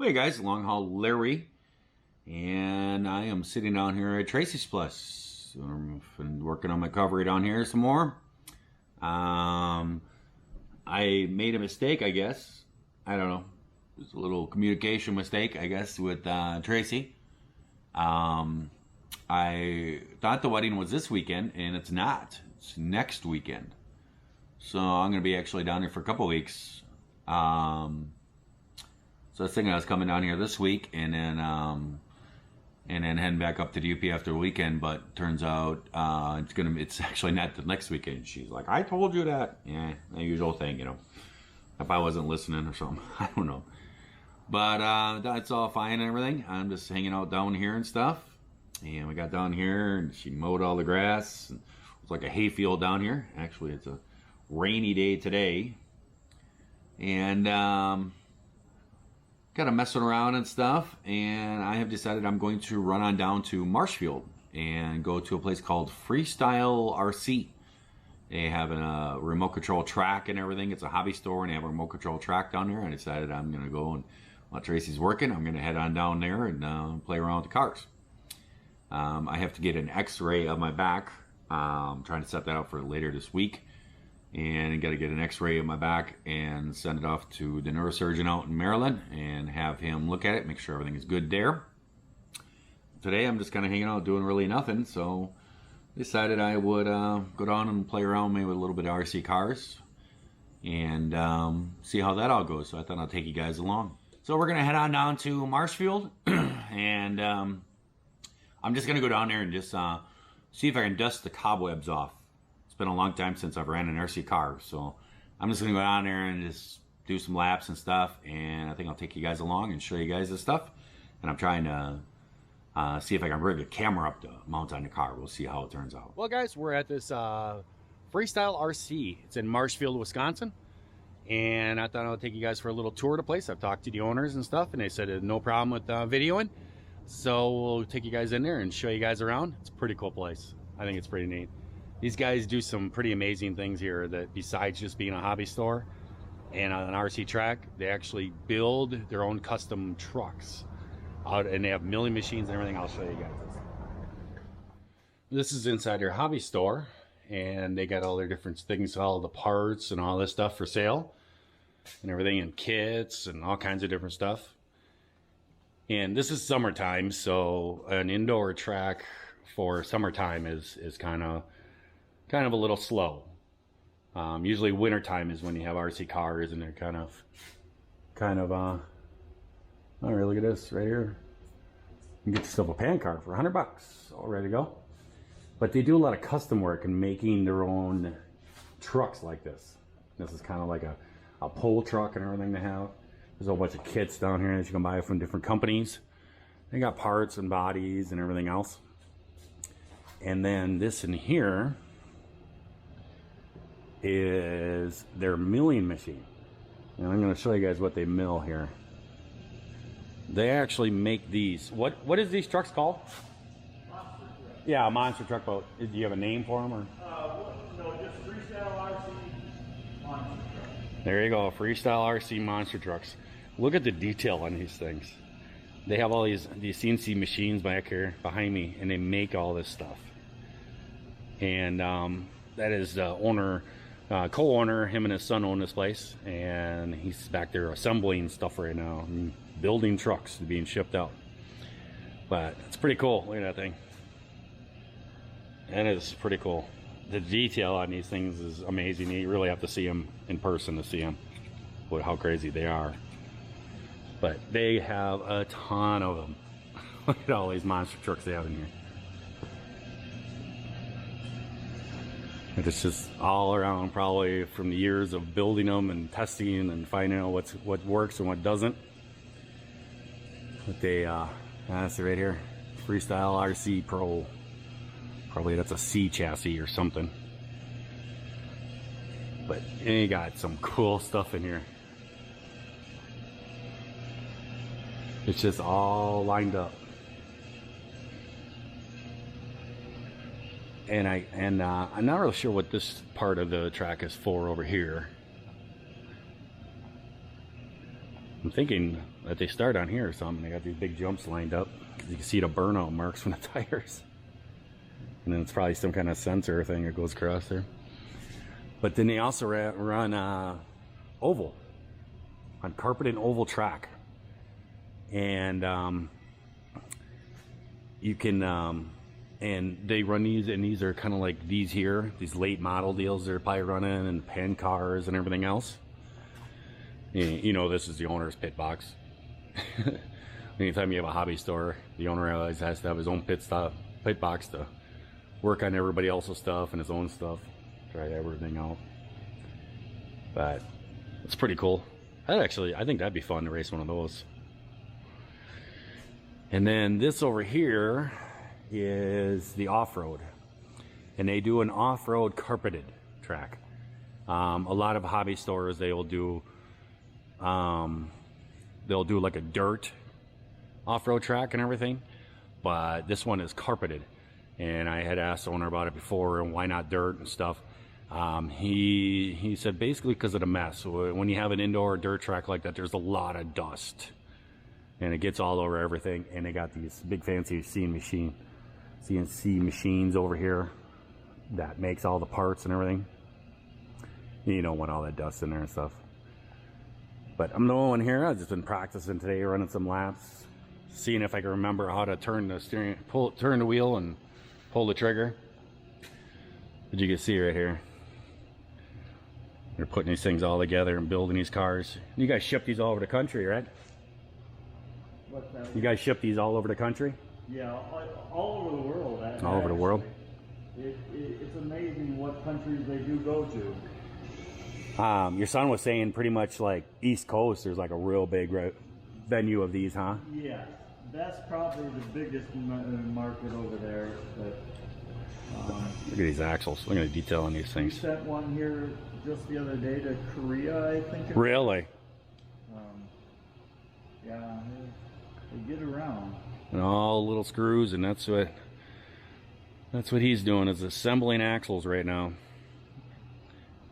Hey guys, Long Haul Larry, and I am sitting down here at Tracy's Plus. I've been working on my cover down here some more. I made a mistake, I guess. I don't know. It was a little communication mistake, I guess, with Tracy. I thought the wedding was this weekend, and it's not. It's next weekend. So I'm going to be actually down here for a couple weeks. So I was thinking I was coming down here this week and then heading back up to the UP after the weekend, but turns out it's actually not the next weekend. She's like, I told you that. Yeah, the usual thing, you know. If I wasn't listening or something, I don't know. But that's all fine and everything. I'm just hanging out down here and stuff. And we got down here and she mowed all the grass. It's like a hayfield down here. Actually, it's a rainy day today. And kind of messing around and stuff, and I have decided I'm going to run on down to Marshfield and go to a place called FreeStyle RC. They have a remote control track and everything. It's a hobby store and they have a remote control track down there. I decided I'm going to go, and while Tracy's working, I'm going to head on down there and play around with the cars. I have to get an x-ray of my back. I'm trying to set that up for later this week. And got to get an x-ray of my back and send it off to the neurosurgeon out in Maryland and have him look at it, make sure everything is good there. Today I'm just kind of hanging out doing really nothing, so decided I would go down and play around maybe with a little bit of RC cars and see how that all goes. So I thought I'd take you guys along. So we're going to head on down to Marshfield and I'm just going to go down there and just see if I can dust the cobwebs off. It's been a long time since I've ran an RC car, so I'm just going to go down there and just do some laps and stuff, and I think I'll take you guys along and show you guys this stuff. And I'm trying to see if I can rig a camera up to mount on the car. We'll see how it turns out. Well, guys, we're at this FreeStyle RC. It's in Marshfield, Wisconsin, and I thought I'll take you guys for a little tour of the place. I've talked to the owners and stuff, and they said no problem with videoing. So we'll take you guys in there and show you guys around. It's a pretty cool place. I think it's pretty neat. These guys do some pretty amazing things here that besides just being a hobby store and an RC track, they actually build their own custom trucks out, and they have milling machines and everything. I'll show you guys. This is inside their hobby store, and they got all their different things, all the parts and all this stuff for sale and everything, and kits and all kinds of different stuff. And this is summertime, so an indoor track for summertime is kind of a little slow. Usually wintertime is when you have RC cars and they're kind of oh, look at this right here. You can get yourself a pan car for $100, all ready to go. But they do a lot of custom work in making their own trucks like this. This is kind of like a pull truck and everything they have. There's a whole bunch of kits down here that you can buy from different companies. They got parts and bodies and everything else. And then this in here is their milling machine, and I'm going to show you guys what they mill here. They actually make these. What is these trucks called? Monster truck. Yeah, a monster truck boat. Do you have a name for them, or? No, just FreeStyle RC monster truck. There you go, FreeStyle RC monster trucks. Look at the detail on these things. They have all these CNC machines back here behind me, and they make all this stuff. And that is the owner. Co-owner, him and his son own this place, and he's back there assembling stuff right now and building trucks being shipped out. But it's pretty cool. Look at that thing. That is pretty cool. The detail on these things is amazing. You really have to see them in person to see them, how crazy they are. But they have a ton of them. Look at all these monster trucks they have in here. It's just all around, probably from the years of building them and testing and finding out what works and what doesn't. But they, that's right here, FreeStyle RC Pro. Probably that's a C chassis or something. But you got some cool stuff in here. It's just all lined up. And I'm not really sure what this part of the track is for over here. I'm thinking that they start on here or something. They got these big jumps lined up. You can see the burnout marks from the tires. And then it's probably some kind of sensor thing that goes across there. But then they also run oval, on carpeted oval track. And you can, and they run these, and these are kind of like these here, these late model deals they're probably running, and pen cars and everything else. You know, this is the owner's pit box. Anytime you have a hobby store, the owner always has to have his own pit box to work on everybody else's stuff and his own stuff, try everything out. But it's pretty cool. I think that'd be fun to race one of those. And then this over here is the off-road, and they do an off-road carpeted track. A lot of hobby stores, they'll do like a dirt off-road track and everything, but this one is carpeted. And I had asked the owner about it before, and why not dirt and stuff. He said basically because of the mess. So when you have an indoor dirt track like that, there's a lot of dust, and it gets all over everything. And they got these big fancy CNC machines over here that makes all the parts and everything. You don't want all that dust in there and stuff. But I'm the only one here. I've just been practicing today, running some laps, seeing if I can remember how to turn the steering, turn the wheel and pull the trigger. But you can see right here, they're putting these things all together and building these cars. You guys ship these all over the country, right? What's that? You guys ship these all over the country? Yeah, all over the world. All over the world? It's amazing what countries they do go to. Your son was saying pretty much like East Coast, there's like a real big venue of these, huh? Yeah, that's probably the biggest market over there. But, look at these axles. Look at the detail on these we things. sent one here just the other day to Korea, I think. Really? Yeah, they get around. And all little screws, and that's what he's doing, is assembling axles right now.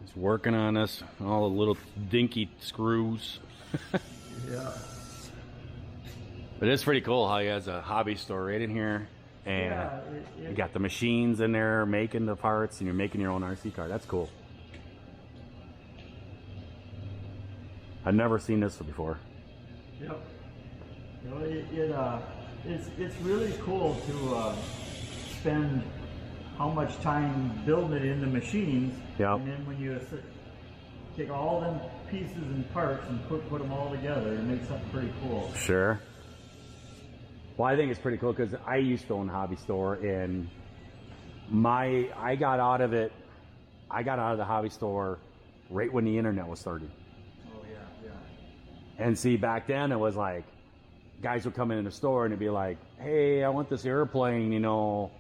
He's working on this, all the little dinky screws. Yeah. But it's pretty cool how he has a hobby store right in here, and Yeah, you got the machines in there making the parts, and you're making your own RC car. That's cool. I've never seen this before. Yep. You know, it's really cool to spend how much time building it in the machines. Yep. And then when you take all them pieces and parts and put them all together, it makes something pretty cool. Sure. Well, I think it's pretty cool because I used to own a hobby store, and I got out of the hobby store right when the internet was starting. Oh yeah, yeah. And see, back then it was like guys would come in the store and it'd be like, "Hey, I want this airplane, you know,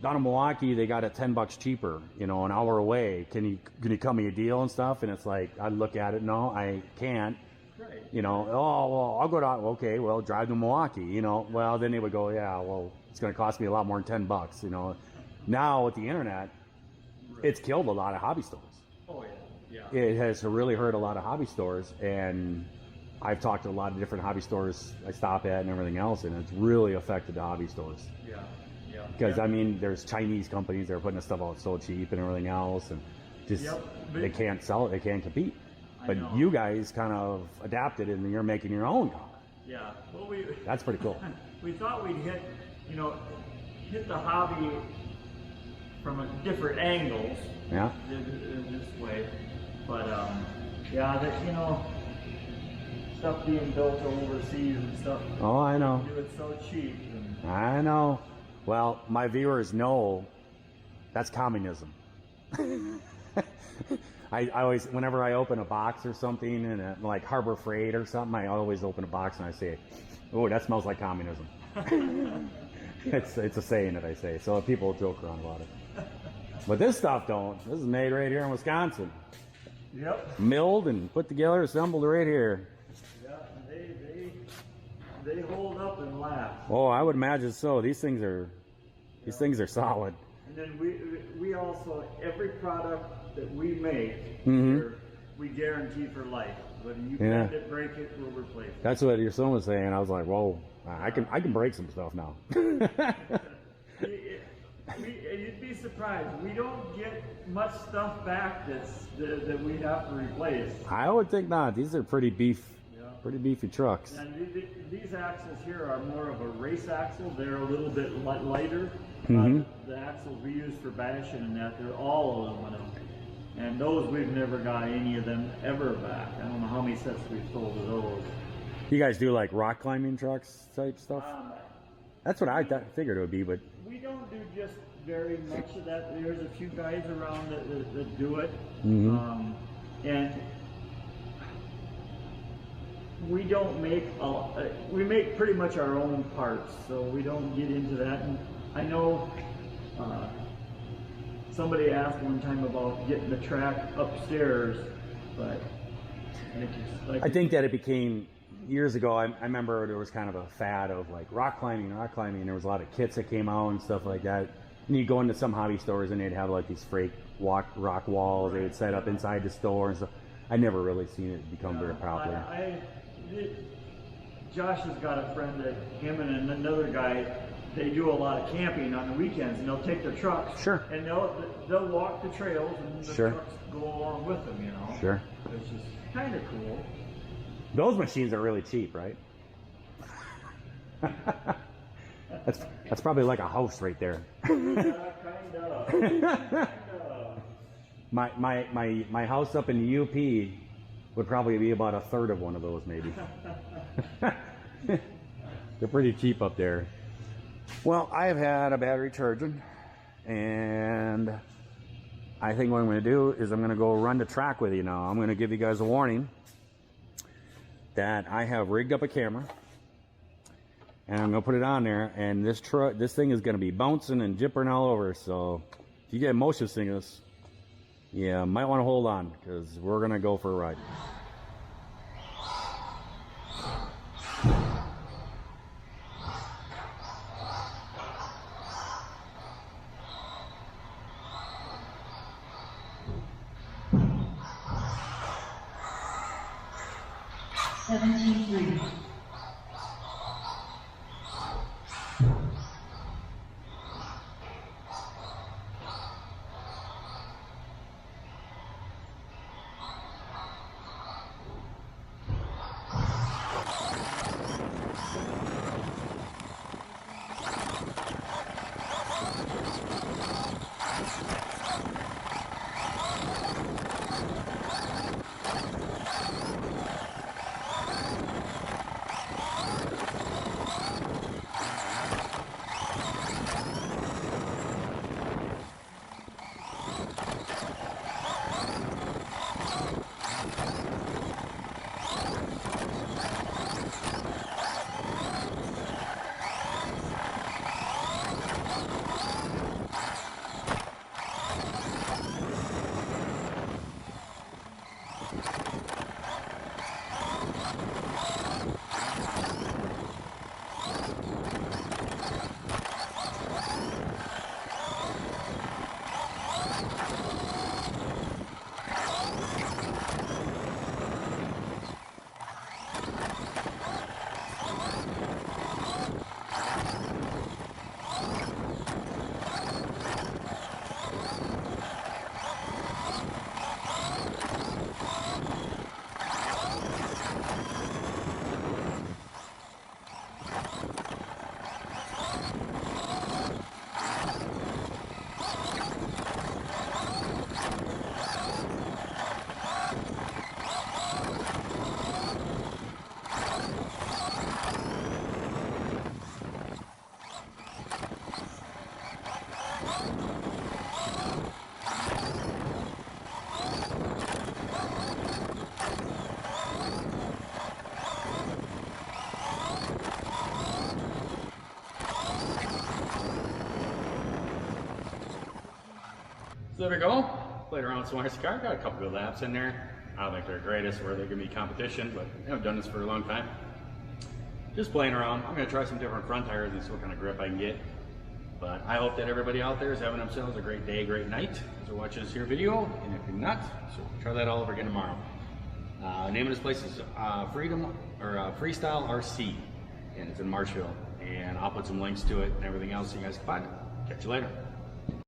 down in Milwaukee they got it $10 cheaper, you know, an hour away. Can you cut me a deal and stuff?" And it's like, I'd look at it, no, I can't. Right. You know, oh, well, I'll go down, okay, well, drive to Milwaukee, you know. Well, then they would go, yeah, well, it's going to cost me a lot more than $10, you know. Now, with the internet, it's killed a lot of hobby stores. Oh, yeah. Yeah. It has really hurt a lot of hobby stores, and I've talked to a lot of different hobby stores I stop at and everything else, and it's really affected the hobby stores. Yeah. Yeah. Because, I mean, there's Chinese companies that are putting this stuff out so cheap and everything else, and just, they can't sell it, they can't compete. But you guys kind of adapted it, and you're making your own car. Yeah. Well, that's pretty cool. We thought we'd hit the hobby from different angles. Yeah. This way, but stuff being built overseas and stuff. Oh, I know. Do it so cheap. I know. Well, my viewers know that's communism. I always, whenever I open a box or something, and like Harbor Freight or something, I always open a box and I say, "Oh, that smells like communism." It's a saying that I say, so people joke around about it. But this stuff don't. This is made right here in Wisconsin. Yep. Milled and put together, assembled right here. Yeah, they hold up and last. Oh, I would imagine so. These things are solid. And then we also, every product that we make, Mm-hmm. we guarantee for life. Whether you Yeah. bend it, break it, we'll replace it. That's what your son was saying. I was like, whoa, I can break some stuff now. You'd be surprised. We don't get much stuff back that we have to replace. I would think not. These are pretty beefy trucks. And these axles here are more of a race axle. They're a little bit lighter. The axles we use for bashing and that, they're all aluminum. And those, we've never got any of them ever back. I don't know how many sets we've sold of those. You guys do like rock climbing trucks type stuff? That's what I figured it would be, but we don't do just very much of that. There's a few guys around that do it. And we don't make we make pretty much our own parts, so we don't get into that. And I know somebody asked one time about getting the track upstairs, but I think that it became years ago. I remember there was kind of a fad of like rock climbing. There was a lot of kits that came out and stuff like that. And you go into some hobby stores and they'd have like these fake rock walls they would set up inside the store and stuff. I never really seen it become very popular. Josh has got a friend that him and another guy, they do a lot of camping on the weekends, and they'll take their trucks. Sure. And they'll walk the trails, and the trucks go along with them, you know. Sure. Which is kind of cool. Those machines are really cheap, right? That's probably like a house right there. Kind of. My house up in the UP would probably be about a third of one of those, maybe. They're pretty cheap up there. Well, I've had a battery charging, and I think what I'm going to do is I'm going to go run the track with you now. I'm going to give you guys a warning that I have rigged up a camera, and I'm going to put it on there, and this thing is going to be bouncing and jippering all over. So if you get motion sickness, yeah, might want to hold on, because we're going to go for a ride. So there we go. Played around with some RC car. Got a couple good laps in there. I don't think they're the greatest or they're gonna be competition, but I've done this for a long time. Just playing around. I'm gonna try some different front tires and see what kind of grip I can get. But I hope that everybody out there is having themselves a great day, great night as they're watching this here video. And if you're not, so try that all over again tomorrow. Name of this place is FreeStyle RC, and it's in Marshfield. And I'll put some links to it and everything else so you guys can find it. Catch you later.